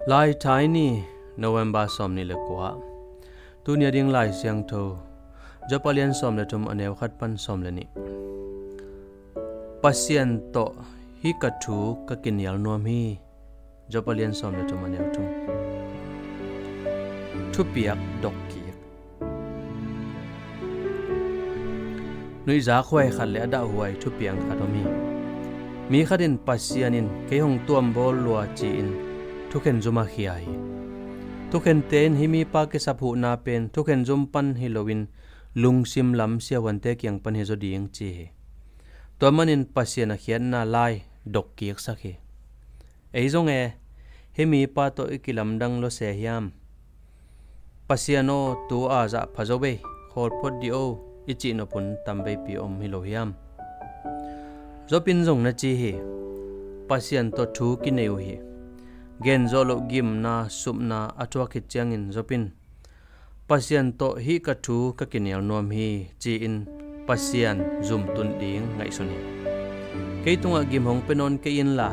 Lai Thai ni November som ni le kwa tu nia ding lai siang tho Japalian som le tum anew khat pan som le ni pasien to hi ka thu ka kinyal nom hi Japalian som le tum anew tum Thupiak dokkik nui za khwai khat le da huai thupiang khadomi mi khadin pasianin ke hong tuam bol lua chi in thuken zuma khiai thuken ten himi pa ke saphu na pen thuken zum pan hilowin lungsim lam siawan te kyang pan he zo ding chi to manin pasiana khian na lai dokkik sakhi eizong e himi pa to ikilam dang lo se hiam pasiano tu a za phajobe khol phot dio ichi no pun tambe pi om hilo hiam zopin zong na chi hi pasian to thu ki neu hi gen zolo gim na sumna atwa ki changin zopin pasian to hi ka thu ka kinel nom hi chi in pasian zum tun ding ngai soni keitunga gim hong penon ke in la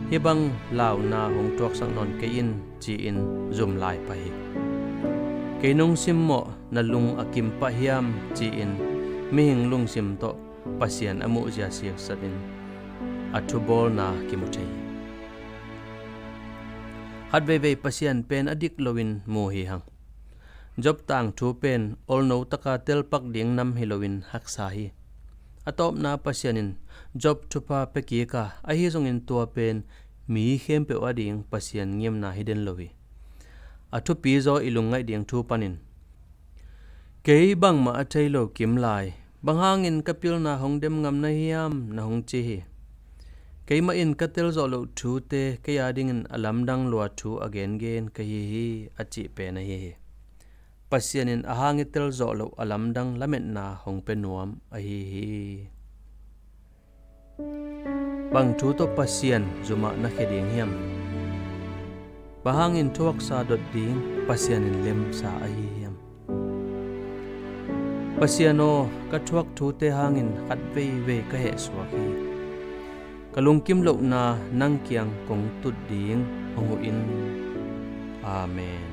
hi bang law na hong tuak sang non ke in chi in zum lai pa hi keinong simmo na lung akim pa hiam chi in mihing lung sim to pasian amu ja siak sadin athubol na kimuthei hatbebe pasian pen adik lowin mo hi hang job tang thu pen ol no taka tel pak ding nam hilowin haksa hi atop na pasianin job thupa peki ka a hi zong in tua pen mi khem pe wading pasian ngem na hiden lowi athu pi zo ilungai ding thu panin kei bang ma athei lo kim lai banghangin kapil na hongdem ngam na hiam na hong chi hi keima in katel zo lo thu te kaya ding in alam dang lo thu again gen ka hi achi pe na hi pasianin ahangitel zo lo alam dang lamet na hong pe nuam a hi bang thu to pasian zuma na kheding hiam bahangin thuak sa dot ding pasianin lem sa a hi hiam pasiano ka thuak thu te hangin khat ve ka he suak hi kalung kim lo na nang kyang kong tut ding hongu in amen.